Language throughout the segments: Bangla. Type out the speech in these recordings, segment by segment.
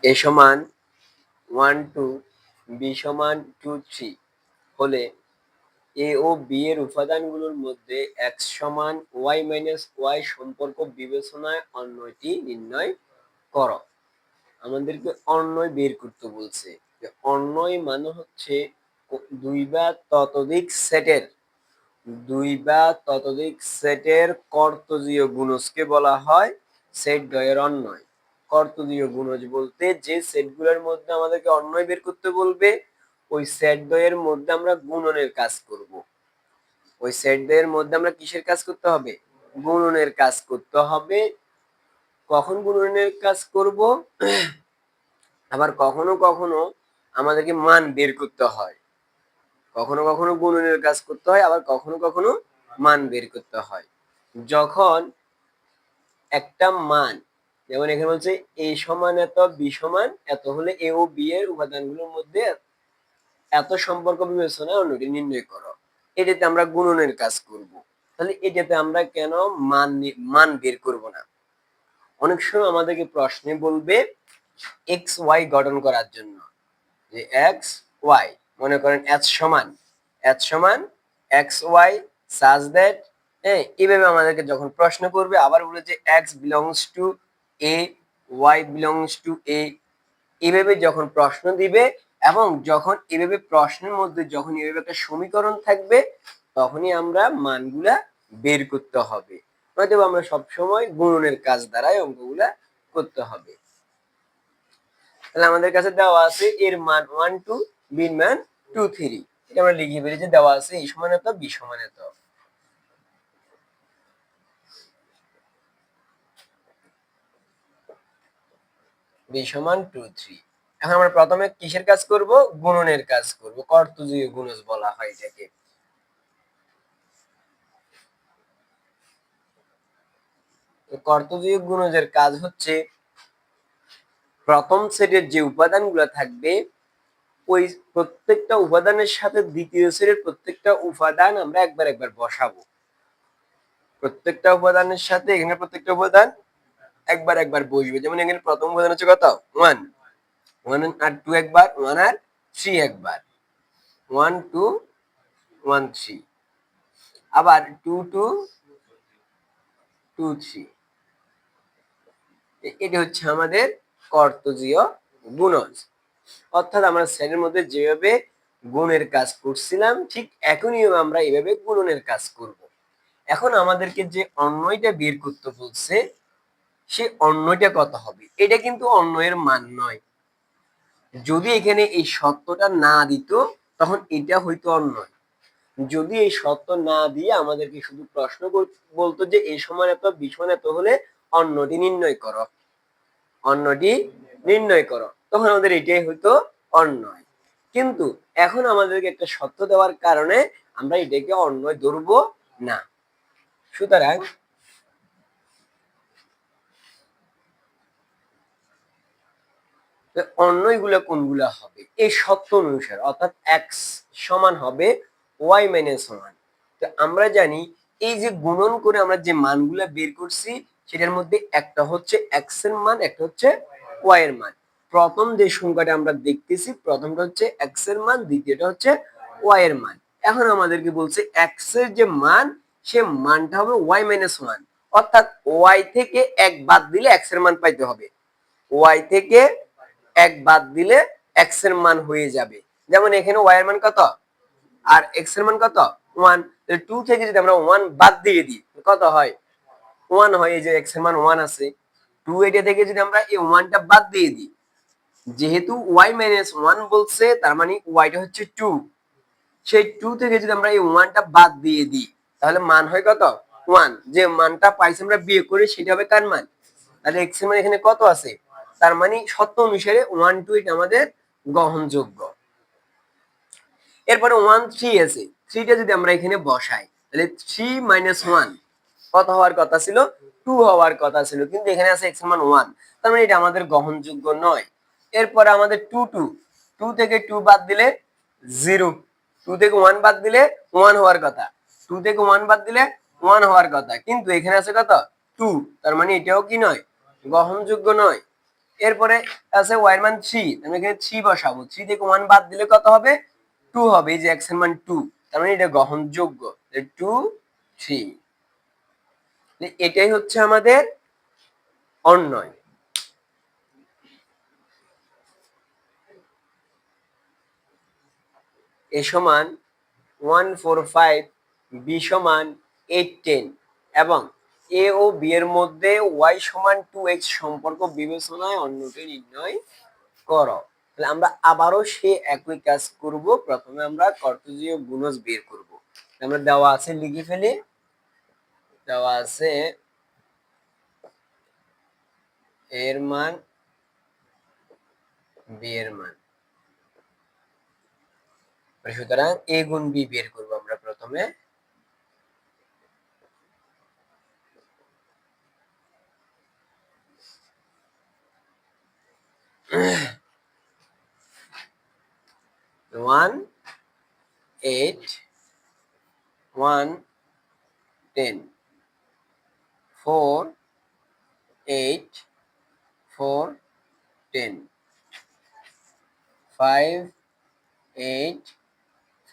এ সমান 1 2 বি সমান 2 3 হলে এ ও বি এর উপাদানগুলোর মধ্যে এক্স সমান ওয়াই মাইনাস ওয়াই সম্পর্ক বিবেচনায় অন্যটি নির্ণয় করো। আমাদেরকে অন্যয় বের করতে বলছে। অন্যয় মানে হচ্ছে দুই বা ততোধিক সেটের কর্তজীয় গুণজকে বলা হয় সেট দ্বয়ের অন্যয়। কর্তজীয় গুণজ বলতে যে সেটগুলোর মধ্যে আমাদেরকে অন্যয় বের করতে বলবে ওই সেট দ্বয়ের মধ্যে আমরা গুণনের কাজ করব। ওই সেট দ্বয়ের মধ্যে আমরা কিসের কাজ করতে হবে? গুণনের কাজ করতে হবে। কখন গুণনের কাজ করব? আবার কখনো কখনো আমাদেরকে মান বের করতে হয়। কখনো কখনো গুণনের কাজ করতে হয়, আবার কখনো কখনো মান বের করতে হয়। যখন একটা মান, যেমন এখানে বলছে এ সমান এত, বি সমান এত হলে এ ও বি এর উপাদানগুলোর মধ্যে এত সম্পর্ক বিবেচনায় অন্যটি নির্ণয় করো। এটাতে আমরা গুণনের কাজ করব। তাহলে এটাতে আমরা কেন মান বের করব না? অনেক সময় আমাদেরকে প্রশ্নে বলবে এক্স ওয়াই গঠন করার জন্য, যে এক্স ওয়াই, মনে করেন এচ সমান এক্স ওয়াই সাজ দ্যাট, এইভাবে আমাদেরকে যখন প্রশ্ন করবে, আবার বলে যে x belongs to A, y belongs to A, এইভাবে যখন প্রশ্ন দিবে এবং যখন এভাবে প্রশ্নের মধ্যে যখন এভাবে একটা সমীকরণ থাকবে তখনই আমরা মানগুলা বের করতে হবে। নয়তো আমরা সবসময় গুণনের কাজ দ্বারাই অঙ্কগুলা করতে হবে। তাহলে আমাদের কাছে দেওয়া আছে এর মান 1 2, বির মান 2 3। এটা আমরা লিখে ফেলি যে দেওয়া আছে এ সমান এত, বি সমান এত। বি সমান 2 3। এখন আমরা প্রথমে কিসের কাজ করব? গুণনের কাজ করব। কর্তজীয় গুণজ বলা হয় এটাকে। তো কর্তজীয় গুণজের কাজ হচ্ছে প্রথম সেটের যে উপাদানগুলো থাকবে ওই প্রত্যেকটা উপাদানের সাথে দ্বিতীয় সেটের প্রত্যেকটা উপাদান আমরা একবার একবার বসাবো। প্রত্যেকটা উপাদানের সাথে এখানে প্রত্যেকটা উপাদান একবার একবার বসবে। যেমন এখানে প্রথম উপাদান হচ্ছে কত? 1 আর 2 একবার, 1 আর 3 একবার, 1 2 1 3, আবার 2 2 2 3। এটা হচ্ছে আমাদের কর্তজীয় গুণজ। অর্থাৎ আমরা সেটের মধ্যে যেভাবে গুণের কাজ করছিলাম ঠিক একই নিয়মে আমরা এইভাবে গুণনের কাজ করব। এখন আমাদেরকে যে অন্যয়টা বের করতে বলছে সে অন্যয়টা কত হবে? এটা কিন্তু অন্যয়ের মান নয়। যদি এখানে এই সত্যটা না দিত তখন এটা হয়তো অন্যয়। যদি এই সত্য না দিয়ে আমাদেরকে শুধু প্রশ্ন বলতো যে এ সমান এত, বি সমান এত হলে অন্যটি নির্ণয় করো, তখন আমাদের এটাই হয়তো অন্যয়। কিন্তু এখন আমাদেরকে একটা সত্য দেওয়ার কারণে আমরা এটাকে অন্যয় ধরবো না। সুতরাং অন্যয়গুলো কোনগুলো হবে? এই সত্য অনুসারে, অর্থাৎ এক্স সমান হবে ওয়াই মাইনাস ওয়ান। তো আমরা জানি এই যে গুণন করে আমরা যে মানগুলা বের করছি সেটার মধ্যে একটা হচ্ছে এক্স এর মান, একটা হচ্ছে ওয়াই এর মান। প্রথম যে সংখ্যাটা আমরা দেখতেছি প্রথমটা হচ্ছে এক্স এর মান, দ্বিতীয়টা হচ্ছে ওয়াই এর মান। এখন আমাদেরকে বলছে এক্স এর যে মান সে মানটা হবে ওয়াই মাইনাস ওয়ান, অর্থাৎ ওয়াই থেকে এক বাদ দিলে এক্স এর মান পাইতে হবে। ওয়াই থেকে এক বাদ দিলে এক্স এর মান হয়ে যাবে। যেমন এখানে ওয়াই এর মান কত আর এক্স এর মান কত? 1। তাহলে 2 থেকে যদি আমরা 1 বাদ দিয়ে দিই কত হয়? 1 হয়। এই যে এক্স এর মান 1 আছে, 2 এটা থেকে যদি আমরা এই 1টা বাদ দিয়ে দিই, যেহেতু y - 1 বলছে তার মানে ওয়াইটা হচ্ছে 2। সেই 2 থেকে যদি আমরা এই 1টা বাদ দিয়ে দিই তাহলে মান হয় কত? 1। যে মানটা পাইছি আমরা বিয়ে করে সেটা হবে কার মান? তাহলে x এর মান এখানে কত আছে? তার মানে সত্য অনুসারে 1 2 এটা আমাদের গ্রহণযোগ্য। এরপরে 1 3 আছে, 3টা যদি আমরা এখানে বসাই তাহলে 3 - 1 কত হওয়ার কথা ছিল? 2 হওয়ার কথা ছিল, কিন্তু এখানে আছে x এর মান 1, তার মানে এটা আমাদের গ্রহণযোগ্য নয়। এরপরে আমাদের 2 2, 2 থেকে 2 বাদ দিলে 0, 2 থেকে 1 বাদ দিলে 1 হওয়ার কথা, 2 থেকে 1 বাদ দিলে 1 হওয়ার কথা, কিন্তু এখানে আছে কত? 2, তার মানে এটাও কি নয়? গ্রহণযোগ্য নয়। এরপরে আছে y এর মান 3, আমি এখানে 3 বসাবো। 3 থেকে 1 বাদ দিলে কত হবে? 2 হবে। এই যে x এর মান 2, তার মানে এটা গ্রহণযোগ্য। 2 3, এটাই হচ্ছে আমাদের অন্যয়। a সমান 145, b সমান 810 এবং a ও b এর মধ্যে y সমান 2x সম্পর্ক বিবেচনায় অন্যটি নির্ণয় করো। তাহলে আমরা আবারও সে একই কাজ করব। প্রথমে আমরা কার্টেসীয় গুণজ বের করব। আমরা দেওয়া আছে লিখে ফেলি। দেওয়া আছে এর মান, বি এর মান, সুতরাং a গুণ b বের করব আমরা প্রথমে। 1 8 1 10 4 8 4 10 5 8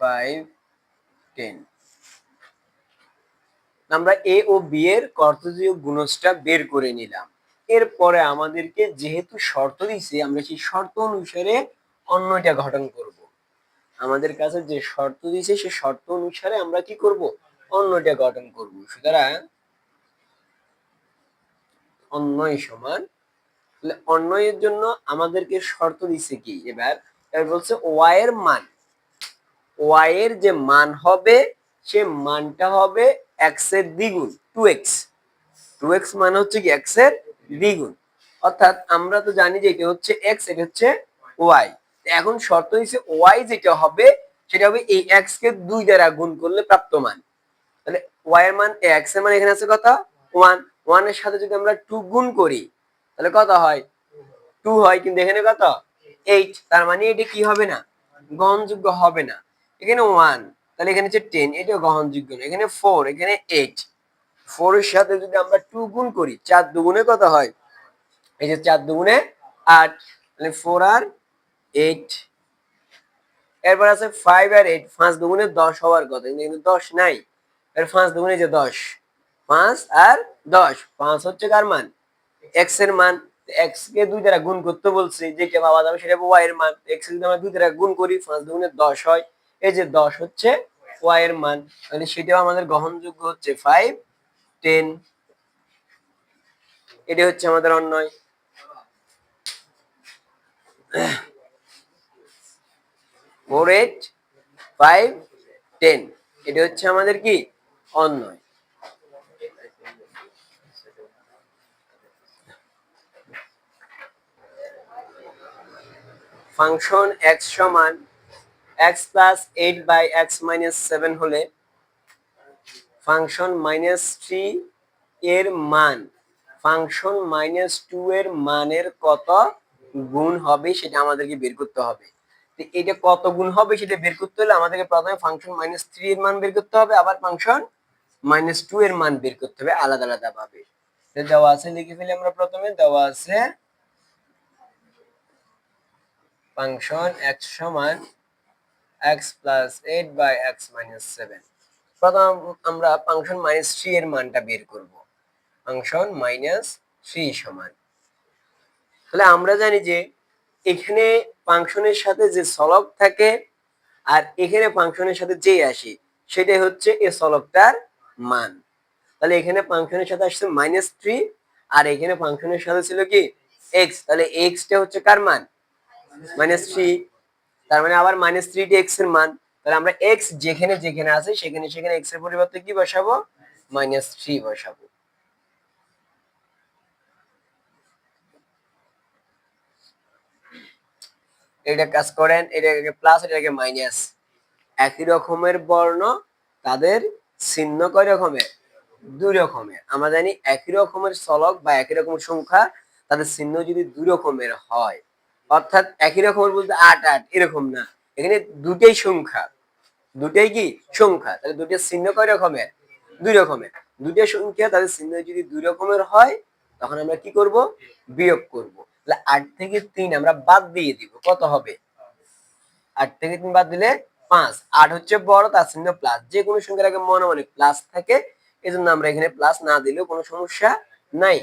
5 10। আমরা a ও b এর কার্টেসীয় গুণজটা বের করে নিলাম। এরপরে আমাদেরকে যেহেতু শর্ত দিয়েছে, আমরা সেই শর্ত অনুসারে অন্যটা গঠন করব। আমাদের কাছে যে শর্ত দিয়েছে সেই শর্ত অনুসারে আমরা কি করব? অন্যটা গঠন করব। সুতরাং অন্যয় সমান, তাহলে অন্যয়ের জন্য আমাদেরকে শর্ত দিছে কি? এবার বলছে y এর মান, y এর যে মান হবে সে মানটা হবে x এর দ্বিগুণ, 2x। 2x মানে হচ্ছে কি x এর দ্বিগুণ। অর্থাৎ আমরা তো জানি যে এটা হচ্ছে x, এটা হচ্ছে y। এখন শর্ত হইছে y যেটা হবে সেটা হবে এই x কে 2 দ্বারা গুণ করলে প্রাপ্ত মান। তাহলে y এর মান, x এর মান এখানে আছে কত? 1। 1 এর সাথে যদি আমরা 2 গুণ করি তাহলে কত হয়? 2 হয়, কিন্তু এখানে কত? 8। তার মানে এটা কি হবে না? গ্রহণযোগ্য হবে না। এখানে 1, তাহলে এখানে হচ্ছে 10, এটাও গ্রহণযোগ্য না। এখানে 4, এখানে 8। 4 এর সাথে যদি আমরা 2 গুণ করি, 4 দুগুণে কত হয়? এই যে 4 দুগুণে 8, তাহলে 4 আর 8। এরপর আছে 5 আর 8, 5 দুগুণে 10 হওয়ার কথা, কিন্তু 10 নাই। এর 5 দুগুণে যে 10, 5 আর 10, 5 হচ্ছে কার মান? x এর মান। x কে 2 দ্বারা গুণ করতে বলছে, যেটা পাওয়া যাবে সেটা y এর মান। x যদি আমরা 2 দ্বারা গুণ করি 5 দুগুণে 10 হয়, এই যে 10 হচ্ছে y এর মান। তাহলে সেটাও আমাদের গ্রহণযোগ্য হচ্ছে 5 10। এটা হচ্ছে আমাদের অন্যয়। 4 8 5 10, এটা হচ্ছে আমাদের কি? অন্যয়। ফাংশন x সমান x plus 8 by x minus 7 হলে ফাংশন মাইনাস 3 এর মান ফাংশন মাইনাস 2 এর মানের কত গুণ হবে সেটা আমাদেরকে বের করতে হবে। তো এটা কত গুণ হবে সেটা বের করতে হলে আমাদেরকে প্রথমে ফাংশন মাইনাস 3 এর মান বের করতে হবে, আবার ফাংশন মাইনাস 2 এর মান বের করতে হবে আলাদা আলাদা ভাবে। দেওয়া আছে, লিখে ফেলি আমরা প্রথমে। দেওয়া আছে ফাংশন x সমান x plus 8 by x minus 7। প্রথম আমরা ফাংশন মাইনাস 3 এর মানটা বের করব। ফাংশন মাইনাস 3 সমান, তাহলে আমরা জানি যে এখানে ফাংশনের সাথে যে সলব থাকে আর এখানে ফাংশনের সাথে যে আসে সেটাই হচ্ছে এই সলবটার মান। তাহলে এখানে ফাংশনের সাথে আসছে মাইনাস 3 আর এখানে ফাংশনের সাথে ছিল কি? x। তাহলে x টা হচ্ছে কার মান? মাইনাস 3। তার মানে আবার মাইনাস 3 টি x এর মান। তাহলে আমরা x যেখানে যেখানে আছে সেখানে সেখানে x এর পরিবর্তে কি বসাবো? মাইনাস 3 বসাবো। এটা কাজ করেন, এটাকে প্লাস এটাকে মাইনাস। একই রকমের বর্ণ, তাদের চিহ্ন কয় রকমের? 2 রকমের। আমরা জানি একই রকমের চলক বা একই রকমের সংখ্যা তাদের চিহ্ন যদি 2 রকমের হয়, অর্থাৎ একই রকমের বলতে 8 8 এরকম না, এখানে দুটেই সংখ্যা, দুটেই কি সংখ্যা, তাহলে দুটের চিহ্ন কয় রকমের? 2 রকমের। দুটো সংখ্যা তাদের চিহ্ন যদি 2 রকমের হয় তখন আমরা কি করব? বিয়োগ করব। তাহলে 8 থেকে 3 আমরা বাদ দিয়ে দিব, কত হবে? 8 থেকে 3 বাদ দিলে 5। 8 হচ্ছে বড়, তার চিহ্ন প্লাস। যে কোনো সংখ্যার আগে মনে মনে প্লাস থাকে, এজন্য আমরা এখানে প্লাস না দিলেও কোনো সমস্যা নাই।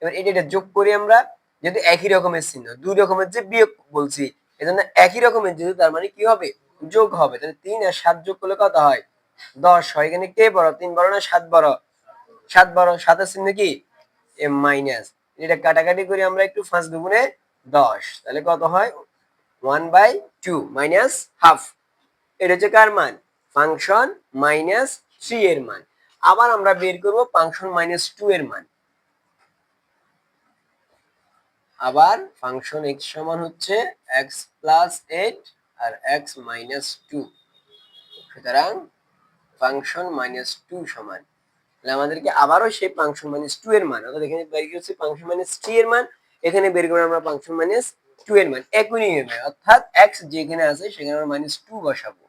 এবার এটা যোগ করি আমরা, যেহেতু একই রকমের চিহ্ন, দুই রকমের যে বিয়োগ বলছি, এজন্য একই রকমের যেহেতু তার মানে কি হবে? যোগ হবে। তাহলে 3 আর 7 যোগ করলে কত হয়? 10 হয়। এখানে কে বড়, 3 বড় না 7 বড়? 7 বড়। 7 এর চিহ্ন কি? এম মাইনাস। এটা কাটাকাটি করি আমরা একটু, 5 দুগুণে 10, তাহলে কত হয়? 1/2 মাইনাস হাফ। এটা হচ্ছে কার মান? ফাংশন মাইনাস 3 এর মান। আবার আমরা বের করব ফাংশন মাইনাস 2 এর মান। আবার ফাংশন x সমান হচ্ছে x প্লাস 8 আর x মাইনাস 2। সুতরাং ফাংশন মাইনাস 2 সমান, তাহলে আমাদেরকে আবারও সেই ফাংশন মাইনাস 2 এর মান, অর্থাৎ এখানে বের করেছি ফাংশন মাইনাস 3 এর মান, এখানে বের করে আমরা ফাংশন মাইনাস 2 এর মান একই নিয়মে, অর্থাৎ x যেখানে আছে সেখানে আমরা মাইনাস 2 বসাবো।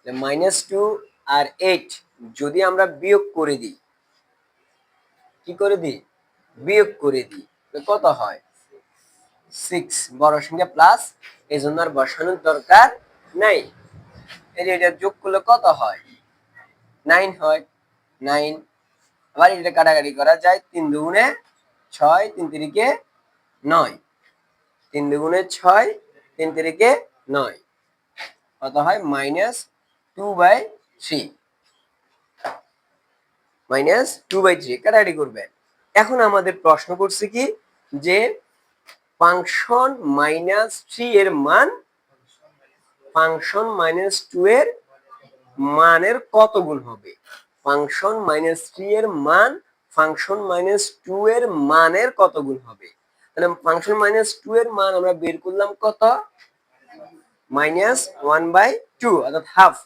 -2 আর 8 যদি আমরা বিয়োগ করে দিই, কি করে দিই? বিয়োগ করে দিই, কত হয়? 6। বড় সংখ্যা প্লাস, এই জন্য আর বসানোর দরকার নাই। এটা যোগ করলে কত হয়? 9 হয়। 9। আবার এটা কাটাকাটি করা যায়, 3 দুগুণে 6, 3 তিরিকে 9। 3 দুগুণে 6, 3 তিরিকে 9, কত হয়? -2/3। -2/3 কাটাকাটি করবেন। এখন আমাদের প্রশ্ন করছে কি, যে ফাংশন -3 এর মান ফাংশন -2 এর মানের কত গুণ হবে? ফাংশন -3 এর মান ফাংশন -2 এর মানের কত গুণ হবে? তাহলে ফাংশন -2 এর মান আমরা বের করলাম কত? -1/2 অর্থাৎ হাফ।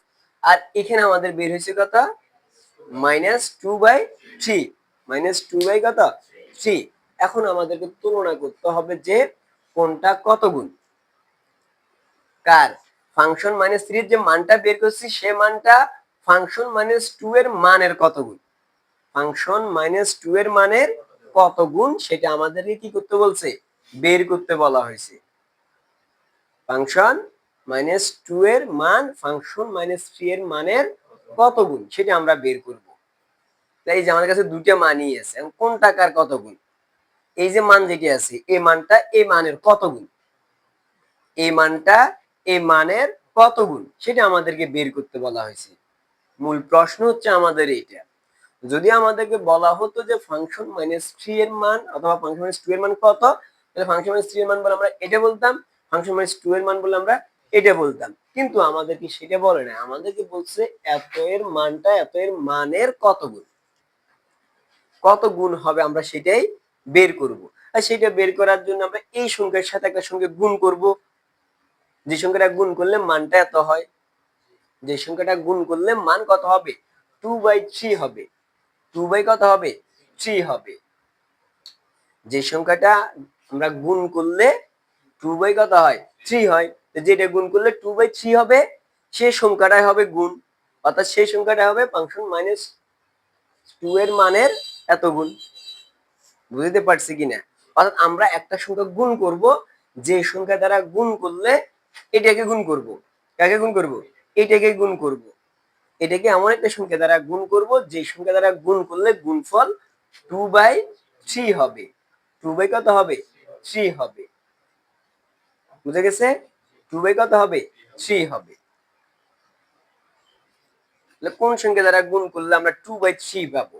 আর এখানে আমাদের বের হয়েছে কত? -2/3। -2 কত? 3। এখন আমাদেরকে তুলনা করতে হবে যে কোনটা কত গুণ কার। ফাংশন -3 এর যে মানটা বের করছি সে মানটা ফাংশন -2 এর মানের কত গুণ। ফাংশন -2 এর মানের কত গুণ সেটা আমাদেরকে কি করতে বলছে? বের করতে বলা হয়েছে। ফাংশন -2 এর মান ফাংশন -3 এর মানের কত গুণ সেটা আমরা বের করব। তাই এই যে আমাদের কাছে দুটো মানই আছে, কোনটা কার কত গুণ? এই যে মান যেটি আছে এই মানটা এই মানের কত গুণ, এই মানটা এই মানের কত গুণ সেটা আমাদেরকে বের করতে বলা হয়েছে। মূল প্রশ্ন হচ্ছে আমাদের এইটা। যদি আমাদেরকে বলা হতো যে ফাংশন -3 এর মান অথবা ফাংশন -2 এর মান কত, তাহলে ফাংশন -3 এর মান বলে আমরা এটা বলতাম, ফাংশন -2 এর মান বলে আমরা এটা বলতাম। কিন্তু আমাদেরকে সেটা বলে না, আমাদেরকে বলছে এত এর মানটা এত এর মানের কত গুণ। কত গুণ হবে আমরা সেটাই বের করব। আর সেটা বের করার জন্য আমরা এই সংখ্যার সাথে একটা সংখ্যা গুণ করব। যে সংখ্যাটা গুণ করলে মানটা এত হয়, যে সংখ্যাটা গুণ করলে মান কত হবে? 2/3 হবে। 2 কত হবে? 3 হবে। যে সংখ্যাটা আমরা গুণ করলে 2 কত হয়? 3 হয়। যেটা গুণ করলে 2/3 হবে সেই সংখ্যাটাই হবে গুণ, অর্থাৎ সেই সংখ্যাটা হবে ফাংশন -2 এর মানের এত গুণ। বুঝতে পারছি কিনা? অর্থাৎ আমরা একটা সংখ্যা গুণ করব, যে সংখ্যা দ্বারা গুণ করলে এটাকে গুণ করব। কাকে গুণ করব? এটাকে গুণ করব। এটাকে এমন একটা সংখ্যা দ্বারা গুণ করব যে সংখ্যা দ্বারা গুণ করলে গুণফল 2/3 হবে। 2 কত হবে? 3 হবে। বুঝে গেছে? 2 কত হবে? 3 হবে। তাহলে কোন সংখ্যা দ্বারা গুণ করলে আমরা 2/3 পাবো?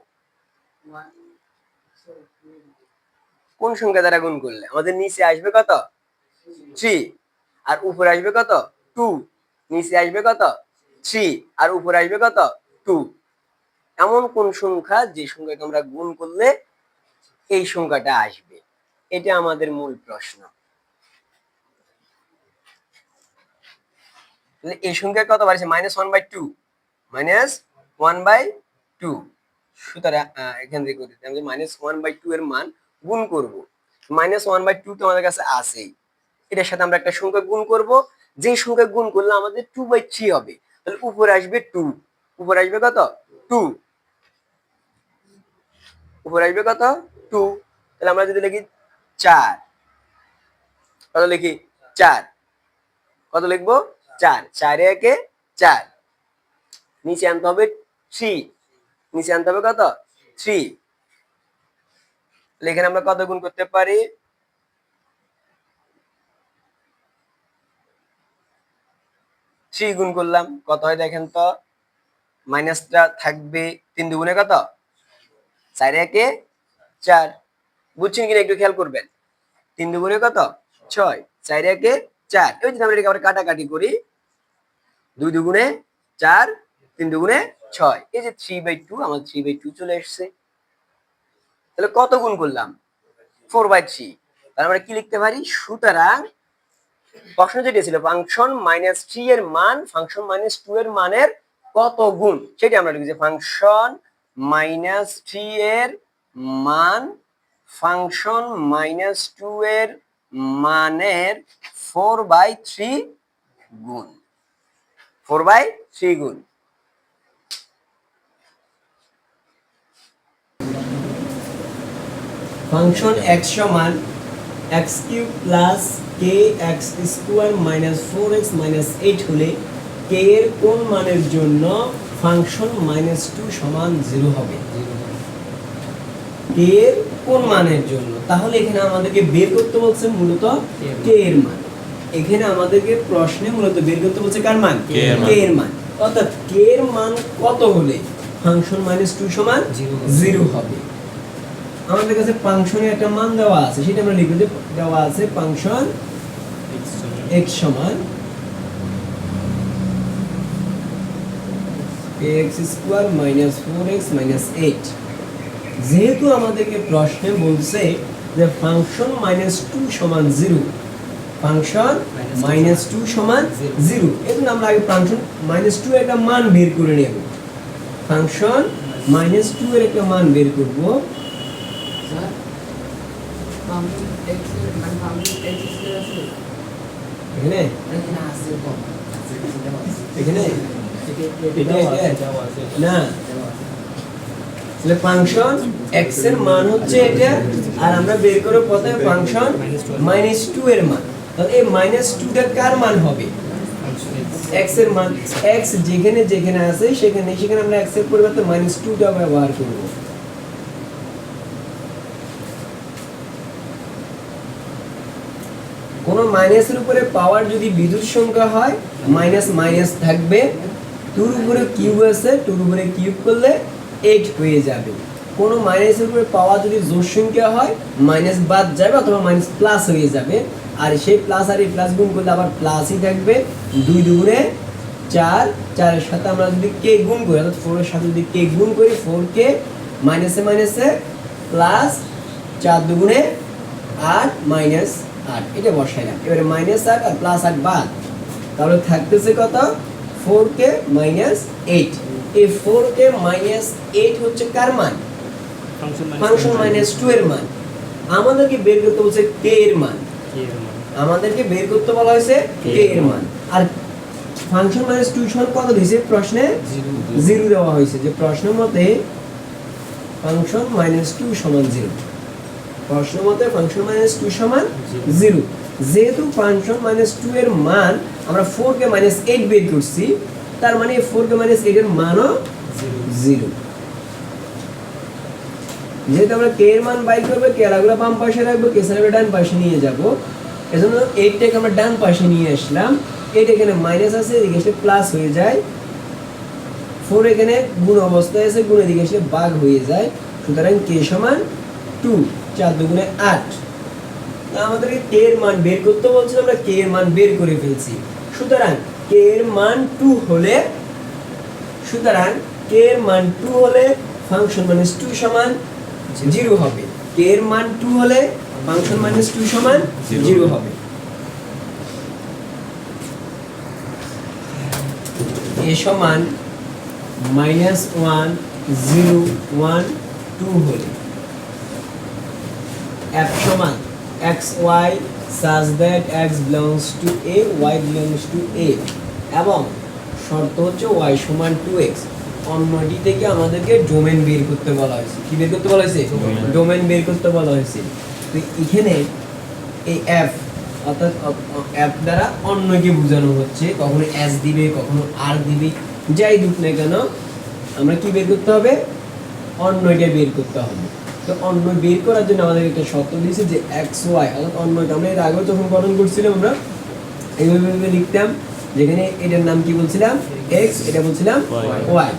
কোন সংখ্যা দ্বারা গুণ করলে আমাদের নিচে আসবে কত? 3 আর উপরে আসবে কত? 2। নিচে আসবে কত? 3 আর উপরে আসবে কত? 2। এমন কোন সংখ্যা যে সংখ্যাকে আমরা গুণ করলে এই সংখ্যাটা আসবে, এটা আমাদের মূল প্রশ্ন। তাহলে এই সংখ্যা কত বাড়ছে? -1/2। -1/2। সুতরাং এখান থেকে করতে আমি -1/2 এর মান গুণ করব। -1/2 তো আমাদের কাছে আছেই, এটার সাথে আমরা একটা সংখ্যা গুণ করব, যে সংখ্যা গুণ করলে আমাদের 2/3 হবে, তাহলে উপরে আসবে 2, উপরে আসবে কত 2, উপরে আসবে কত 2। তাহলে আমরা যদি লিখি 4, কত লিখি 4, কত লিখবো 4, 4 এ একে 4, নিচে আনতে হবে 3, নিচে আনতে হবে কত 3। তাহলে এখানে আমরা কত গুণ করতে পারি 3 গুণ করলাম, কত হয় দেখেন তো, মাইনাসটা থাকবে 3 দুগুণে কত 4 একে 4, বুঝছেন কিনা একটু খেয়াল করবেন। 3 দুগুণে কত 6, 4 একে 4। এই যদি আমরা এটাকে আবার কাটাকাটি করি, 2 দুগুণে 4, 3 দুগুণে 6, এই যে 3/2 আমার 3/2 চলে আসছে। তাহলে কত গুণ করলাম 4/3। তাহলে আমরা কি লিখতে পারি, সুতরাং প্রশ্ন যেটা ছিল ফাংশন -3 এর মান ফাংশন -2 এর মানের কত গুণ, সেটা আমরা লিখি যে ফাংশন -3 এর মান ফাংশন -2 এর মানের 4/3 গুণ, 4/3 গুণ। ফাংশন x সমান x³ plus kx square minus 4x minus 8 হলে k এর কোন মানের জন্য ফাংশন -2 সমান 0 হবে? k এর কোন মানের জন্য, তাহলে এখানে আমাদেরকে বের করতে বলছে মূলত k এর মান। এখানে আমাদেরকে প্রশ্নে মূলত বের করতে বলছে কার মান, k এর মান। অর্থাৎ k এর মান কত হলে ফাংশন -2 সমান 0 হবে। আমাদের কাছে ফাংশনের একটা মান দেওয়া আছে, সেটা আমরা লিখব যে দেওয়া আছে ফাংশন x সমান kx² মাইনাস 4x মাইনাস 8। যেহেতু আমাদেরকে প্রশ্নে বলছে যে ফাংশন -2 সমান 0, ফাংশন -2 সমান 0, এজন্য আমরা আগে ফাংশন -2 এর একটা মান বের করে নেব। ফাংশন -2 এর একটা মান বের করব। ফাংশন x এর মান হচ্ছে এটা, আর আমরা বের করব প্রথমে ফাংশন -2 এর মান। তাহলে এই -2টা কার মান হবে, x এর মান। x যেখানে যেখানে আছে সেখানে সেখানে আমরা x এর পরিবর্তে -2টা ব্যবহার করব। কোন মাইনাসের উপরে পাওয়ার যদি বিজোড় সংখ্যা হয়, মাইনাস মাইনাস থাকবে, 2 এর উপরে কিউব আছে, 2 এর উপরে কিউব করলে 8 হয়ে যাবে। কোন মাইনাসের উপরে পাওয়ার যদি জোড় সংখ্যা হয়, মাইনাস বাদ যাবে অথবা মাইনাস প্লাস হয়ে যাবে, আর সেই প্লাস আর এই প্লাস গুণ করলে আবার প্লাসই থাকবে। 2 দুগুণে 4, 4 এর সাথে আমরা যদি কে গুণ করি, অর্থাৎ 4 এর সাথে যদি কে গুণ করি, 4 মাইনাসে মাইনাসে প্লাস, 4 দুগুণে 8 মাইনাস 8, এটা বসাইলাম। এবারে -8 আর +8 বাদ, তাহলে থাকতেছে কত 4k - 8। এই 4k - 8 হচ্ছে কার মান, ফাংশন -2 এর মান। আমাদেরকে বের করতে বলছে k এর মান, আমাদেরকে বের করতে বলা হয়েছে k এর মান। আর ফাংশন -2 সমান কত দিয়েছে প্রশ্নে, 0 দেওয়া হয়েছে। যে প্রশ্ন মতে ফাংশন -2 সমান 0, প্রশ্ন মতে ফাংশন -2 সমান 0। যেহেতু ফাংশন -2 এর মান আমরা 4k - 8 বের করছি, তার মানে 4k - 8 এর মানও 0। যেহেতু আমরা k এর মান বাইর করব, k এর বাম পাশে রাখবো, k এর ডান পাশে নিয়ে যাব। এজন্য 8 টাকে আমরা ডান পাশে নিয়ে আসলাম। 8 এখানে মাইনাস আছে, এদিকে এসে প্লাস হয়ে যায়। 4 এখানে গুণ অবস্থায় আছে, গুণ এদিকে এসে ভাগ হয়ে যায়। সুতরাং k সমান 2, 4 দুগুণে 8। আমাদেরকে k এর মান বের করতে বলছিল, আমরা k এর মান বের করে ফেলছি। সুতরাং k এর মান 2 হলে, সুতরাং k এর মান 2 হলে ফাংশন -2 সমান 0 হবে। k এর মান 2 হলে ফাংশন -2 সমান 0 হবে। a সমান -1 0 1 2 হলে f সমান xy such that x belongs to a, y belongs to a, এবং শর্ত হচ্ছে y সমান 2x। অন্যটি থেকে আমাদেরকে ডোমেন বের করতে বলা হয়েছে। কি বের করতে বলা হয়েছে? ডোমেন বের করতে বলা হয়েছে। তো এখানে এই f অর্থাৎ f দ্বারা অন্যকে বোঝানো হচ্ছে, কখনো s দিবে, কখনো r দিবে, যাই দিক না কেন আমরা কি বের করতে হবে? অন্যটা বের করতে হবে। তো অন্য বের করার জন্য আমাদের একটা শর্ত দিয়েছে যে এক্স ওয়াই, অর্থাৎ অন্যটা আমরা এর আগেও যখন গঠন করছিলাম আমরা এইভাবে লিখতাম, যেখানে এটার নাম কি বলছিলাম? এক্স, এটা বলছিলাম ওয়াই।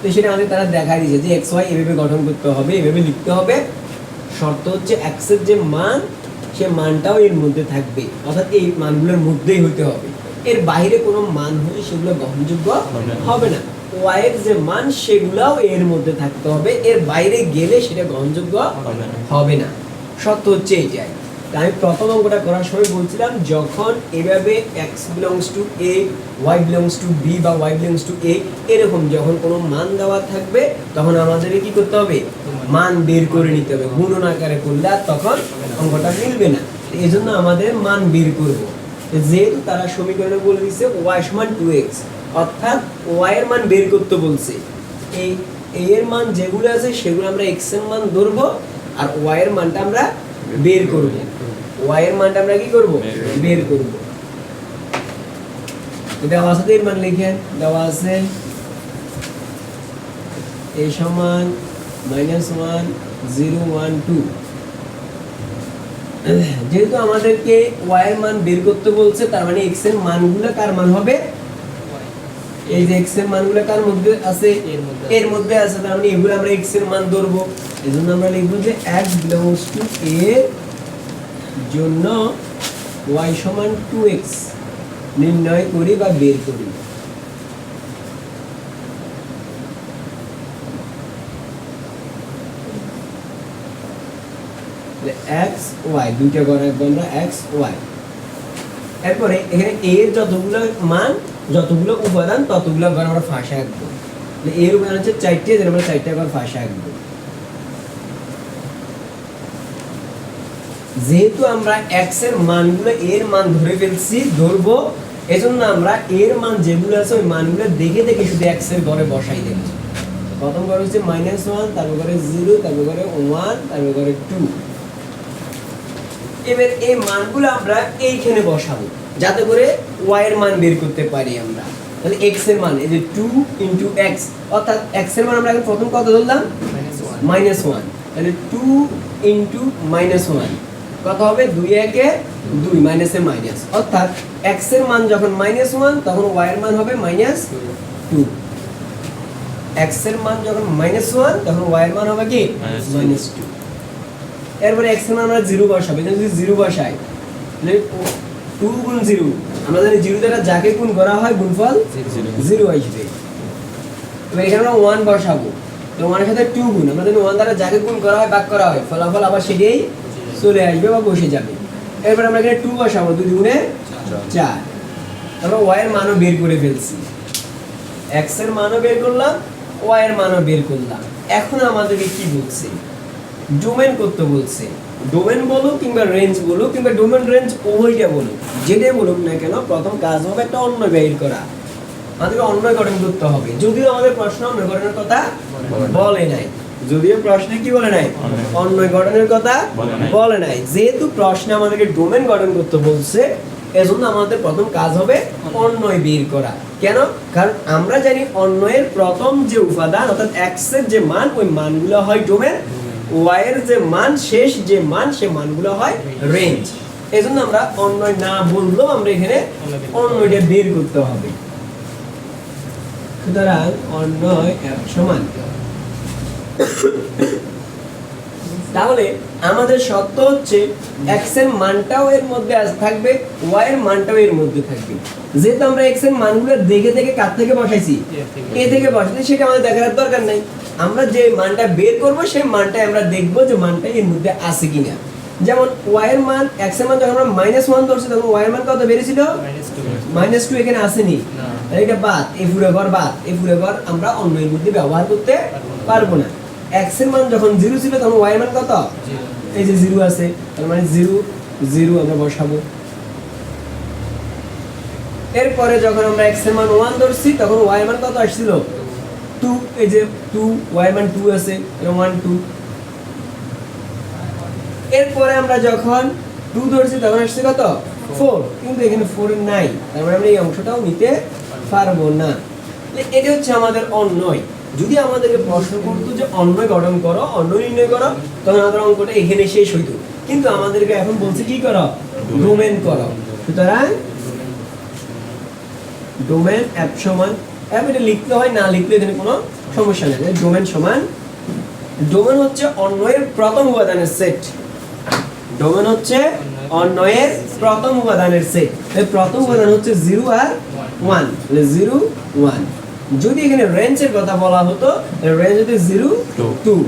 তো সেটা আমাদের তারা দেখাই দিয়েছে যে এক্স ওয়াই এভাবে গঠন করতে হবে, এভাবে লিখতে হবে। শর্ত হচ্ছে এক্সের যে মান, সে মানটাও এর মধ্যে থাকবে, অর্থাৎ এই মানগুলোর মধ্যেই হতে হবে। এর বাইরে কোনো মান হলে সেগুলো গ্রহণযোগ্য হবে না। ওয়াই এর যে মান সেগুলাও এর মধ্যে থাকতে হবে, এর বাইরে গেলে সেটা গ্রহণযোগ্য হবে না। সত্য হচ্ছে এইটাই। আমি প্রথম অঙ্কটা করার সময় বলছিলাম, যখন এভাবে x belongs to a, y belongs to b বা y belongs to a এরকম যখন কোনো মান দেওয়া থাকবে, তখন আমাদেরকে কি করতে হবে? মান বের করে নিতে হবে। গুণন আকারে করলে আর তখন অঙ্কটা মিলবে না। এই জন্য আমাদের মান বের করব। যেহেতু তারা সমীকরণে বলে দিচ্ছে y সমান 2x, অর্থাৎ y এর মান বের করতে বলছে। এই a এর মান যেগুলো আছে সেগুলো আমরা x এর মান ধরবো, আর y এর মানটা আমরা বের করব। y এর মানটা আমরা কি করব? বের করব। দেওয়া আছে এর মান লিখেন, দেওয়া আছে a সমান -1 0 1 2। যেহেতু আমাদেরকে y এর মান বের করতে বলছে, তার মানে x এর মানগুলো কার মান হবে? এই যে x এর মানগুলো কার মধ্যে আছে? এর মধ্যে আছে। তার মানে এগুলো আমরা x এর মান ধরবো। এজন্য আমরা লিখব যে x belongs to a এর জন্য y সমান 2x নির্ণয় করি বা বের করি। x y দুইটা করে আমরা x y। এরপরে এখানে a এর যতগুলো মান, যতগুলো উপাদান, ততগুলো ঘর আমরা ফাঁসে আঁকবো। এর উপাদান হচ্ছে 4টে, যেটা আমরা 4টে ঘর ফাঁসে আঁকবো। যেহেতু আমরা x এর মানগুলো এর মান ধরে ফেলছি, ধরবো, এজন্য আমরা এর মান যেগুলো আছে ওই মানগুলো দেখে দেখে শুধু x এর ঘরে বসাই দেব। প্রথম ঘর হচ্ছে -1, তারপর ঘরে 0, তারপর ঘরে 1, তারপর ঘরে 2। এবার এই মানগুলো আমরা এইখানে বসাবো, যাতে করে y এর মান বের করতে পারি আমরা। তাহলে x এর মান এই যে 2 * x, অর্থাৎ x এর মান আমরা এখন প্রথম কত ধরলাম? -1। তাহলে 2 * -1 কত হবে? 2 একে 2, মাইনাসে মাইনাস, অর্থাৎ x এর মান যখন -1 তখন y এর মান হবে -2। x এর মান যখন -1 তখন y এর মান হবে কি? -2। এরপরে x এর মান আমরা 0 বসাবো। যদি 0 বসাই, তাহলে 2 গুণ 0, আমরা জানি 0 দ্বারা যাকে গুণ করা হয় গুণফল 0 আসবে। এবার এখানে আমরা 1 বসাবো, তো 1 এর সাথে 2 গুণ, আমরা জানি 1 দ্বারা যাকে গুণ করা হয় ভাগ করা হয়, ফলাফল আবার সেটাই চলে আসবে বা বসে যাবে। এরপর আমরা এখানে 2 বসাবো, 2 দুগুণে 4। আমরা y এর মানও বের করে ফেলছি, x এর মানও বের করলাম, y এর মানও বের করলাম। এখন আমাদেরকে কি বলছে? ডোমেন করতে বলছে। ডোমেন বলো কিংবা রেঞ্জ বলো কিংবা ডোমেন রেঞ্জ উভয়টা বলো, যেটাই বলুক না কেন, প্রথম কাজ হবে একটা অন্য বের করা। আমাদেরকে অন্য গঠন করতে হবে। যদিও আমাদের প্রশ্ন অন্য গঠনের কথা বলে নাই, যদিও প্রশ্নে কি বলে নাই? অন্য গঠনের কথা বলে নাই। যেহেতু প্রশ্নে আমাদেরকে ডোমেন গঠন করতে বলছে, এজন্য আমাদের প্রথম কাজ হবে অন্বয় বের করা। কেন? কারণ আমরা জানি অন্বয়ের প্রথম যে উপাদান অর্থাৎ x এর যে মান, ওই মানগুলো হয় ডোমেন, y এর যে মান, শেষ যে মান, সে মানগুলো হয় রেঞ্জ। এজন্য আমরা অন্বয় না বললেও আমরা এখানে অন্বয়টা বের করতে হবে। সুতরাং অন্বয় সমান, তাহলে আমাদের শর্ত হচ্ছে x এর মানটাও এর মধ্যে থাকবে, y এর মানটাও এর মধ্যে থাকবে। যেহেতু আমরা x এর মানগুলো দেখে দেখে কার থেকে বসাইছি? a থেকে বসাইছি, সেটা আমাদের দেখার দরকার নাই। আমরা যে মানটা বের করব সেই মানটাই আমরা দেখব যে মানটা এর মধ্যে আছে কিনা। যেমন y এর মান, x এর মান যখন আমরা -1 ধরছি তখন y এর মান কত বেরিয়েছিল? -2। এখানে আসেনি, এটা বাদ, এই পুরো ঘর বাদ, এই পুরো ঘর আমরা অন্যের মধ্যে ব্যবহার করতে পারবো না। x এর মান যখন 0 ছিল তখন y এর মান কত? এই যে 0 আছে, তার মানে 0 0 আমরা বসাবো। এরপরে যখন আমরা x এর মান 1 ধরছি তখন y এর মান কত আসছিল 2, এই যে 2 y এর মান 2 আছে, এটা 1 2। এরপরে আমরা যখন 2 ধরছি তখন আসছে কত 4, কিন্তু এখানে 4 এর নাই, তার মানে আমরা এই অংশটাও নিতে পারবো না। এটা হচ্ছে আমাদের অন্যয়। যদি আমাদেরকে প্রশ্ন করতো যে অন্যয় গঠন করো, অন্যয় নির্ণয় করো, তখন আমাদের অঙ্কটা এখানে শেষ হইতো, কিন্তু আমাদেরকে এখন বলছে কি করো ডোমেন করো। সুতরাং ডোমেন f সমান f, এটা লিখতে হয় না লিখলে এখানে কোনো সমস্যা নেই। ডোমেন সমান, ডোমেন হচ্ছে অন্যয়ের প্রথম উপাদানের সেট। ডোমেন হচ্ছে অন্যয়ের প্রথম উপাদানের সেট। এই প্রথম উপাদান হচ্ছে 0 আর 1, তাহলে 0 1। যদি এখানে রেঞ্জের কথা বলা হতো, রেঞ্জ হচ্ছে 0 2।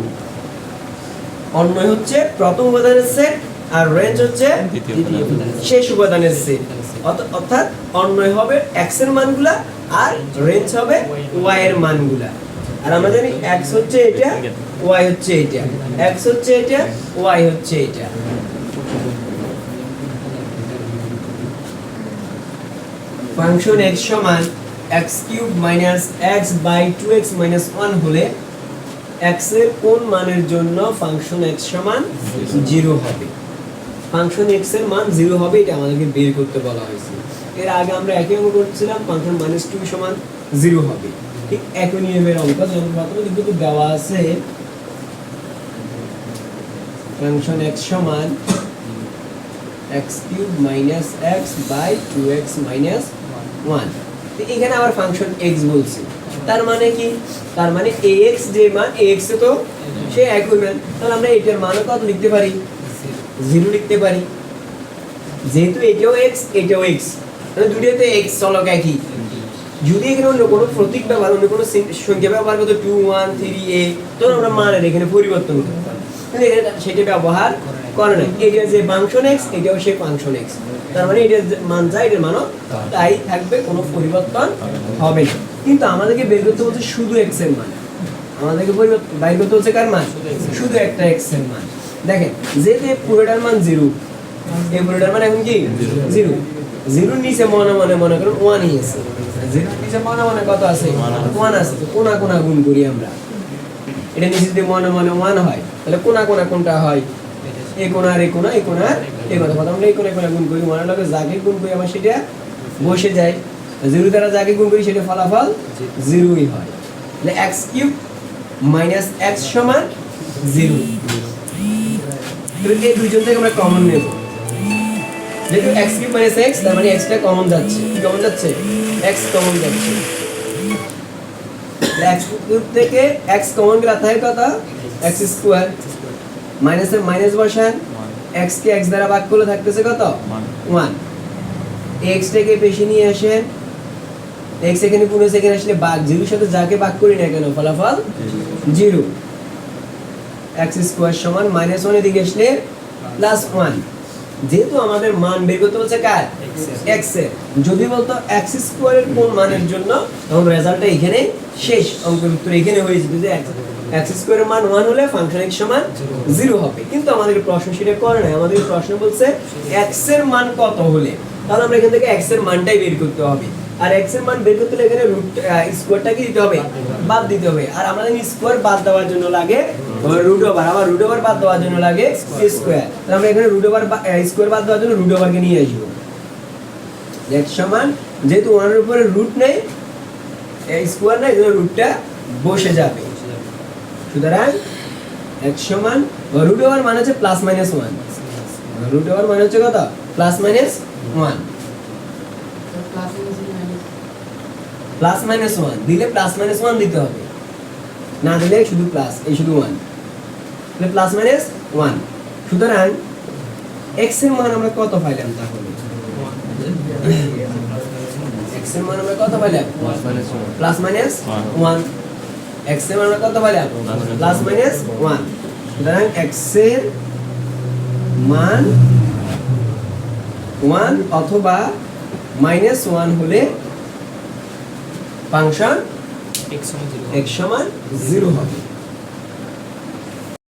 অন্যয় হচ্ছে প্রথম উপাদানের সেট আর রেঞ্জ হচ্ছে শেষ উপাদানের সেট। অর্থাৎ অন্যয় হবে x এর মানগুলা আর রেঞ্জ হবে y এর মানগুলা। আর আমরা জানি x হচ্ছে এটা, y হচ্ছে এটা, x হচ্ছে এটা, y হচ্ছে এটা। ফাংশন x সমান x³ - x বাই 2x - 1 হলে x এর কোন মানের জন্য ফাংশন x সমান 0 হবে। ফাংশন x এর মান 0 হবে, এটা আমাদেরকে বের করতে বলা হয়েছে। এর আগে আমরা একই অঙ্ক করছিলাম, ফাংশন -2 সমান 0 হবে। ঠিক একই নিয়মের অঙ্ক, যেমন প্রথমে কিন্তু দেওয়া আছে ফাংশন x সমান x³ - x বাই 2x - 1। এখানে আবার ফাংশন x বলছি, তার মানে কি, তার মানে ax যে মান, ax এ তো সে একই মান, তাহলে আমরা এটার মানও কত লিখতে পারি 0 লিখতে পারি। যেহেতু এটাও x এটাও x, তাহলে দুটোতে x চলক একই। যদি এখানে অন্য কোনো প্রতীক ব্যবহার, অন্য কোনো সংখ্যা ব্যবহার করতে 2 1 3 a, তখন আমরা মানের এখানে পরিবর্তন করতে পারি, কিন্তু এখানে সেটা ব্যবহার করে না। এটা যে ফাংশন x এটাও সেই ফাংশন x, তার মানে এটার মান যা এটার মানও তাই থাকবে, কোনো পরিবর্তন হবে না। কিন্তু আমাদেরকে বের করতে বলছে শুধু x এর মান, আমাদেরকে বাইর করতে হচ্ছে কার মান, শুধু একটা x এর মান। দেখেন যেহেতু পুরোটার মান 0, এই পুরোটার মান এখন কি 0, 0 নিচে মনে করুন 1 ই আছে, 0 নিচে মনে কত আছে 1 আছে। তো কোনা কোনা গুণ করি আমরা, এটা নিচে যদি মনে 1 হয়, তাহলে কোনা কোনা কোনটা হয়, এই কোনা আর এই কোনা, এই কোনা আর এই কোনা। কথা আমরা এই কোনা কোনা গুণ করি, মনে লাগে যাকে গুণ করি আমার সেটা বসে যায়, 0 দ্বারা যাকে গুণ করি সেটা ফলাফল 0ই হয়। তাহলে x³ - x সমান 0। এই দুইজন থেকে আমরা কমন নেব, যেহেতু x³ - x, তার মানে x টা কমন যাচ্ছে, কি কমন যাচ্ছে, x কমন যাচ্ছে। x³ থেকে x কমন গেলে থাকে কত, x² মাইনাসে মাইনাস বসান, x কে x দ্বারা ভাগ করলে থাকতেছে কত 1। x টাকে পেশে নিয়ে আসেন, x এখানে পুরো সেকেন্ড আসলে ভাগ 0 এর সাথে যাকে ভাগ করি না কেন ফলাফল 0। x² সমান -1 এদিকে আসলে +1। যেহেতু আমাদের মান বের করতে বলছে কার, x এর, যদি বলতো x² এর কোন মানের জন্য, তখন রেজাল্টটা এখানে শেষ, অঙ্কের উত্তর এখানে হয়ে যেত যে x² এর মান 1 হলে ফাংশন x সমান 0 হবে। কিন্তু আমাদের প্রশ্ন সেটা করে না, আমাদের প্রশ্ন বলছে x এর মান কত হলে, তাহলে আমরা এখান থেকে x এর মানটাই বের করতে হবে। আর x এর মান বের করতে হলে এখানে রুট স্কয়ারটা কি দিতে হবে, বাদ দিতে হবে। আর আমাদের স্কয়ার বাদ দেওয়ার জন্য লাগে রুট ওভার, আবার রুট ওভার বাদ দেওয়ার জন্য লাগে স্কয়ার। তাহলে আমরা এখানে রুট ওভার স্কয়ার বাদ দেওয়ার জন্য রুট ওভারকে নিয়ে আসবো। x সমান, যেহেতু 1 এর উপরে রুট নেই, স্কয়ার নাই, এজন্য রুটটা বসে যাবে। সুতরাং x সমান রুট ওভার মানে হচ্ছে +-1, রুট ওভার মানে হচ্ছে কত, +-1। +-1 দিলে +-1 দিতে হবে, না দিলে শুধু প্লাস, এই শুধু 1, তাহলে +-1। সুতরাং x এর মান আমরা কত পাইলাম, তাহলে x এর মান আমরা কত পাইলাম, +-1। x এর মান আমরা কত পাইলাম, +-1। সুতরাং x এর মান 1 অথবা -1 হলে ফাংশন x সমান 0 হবে।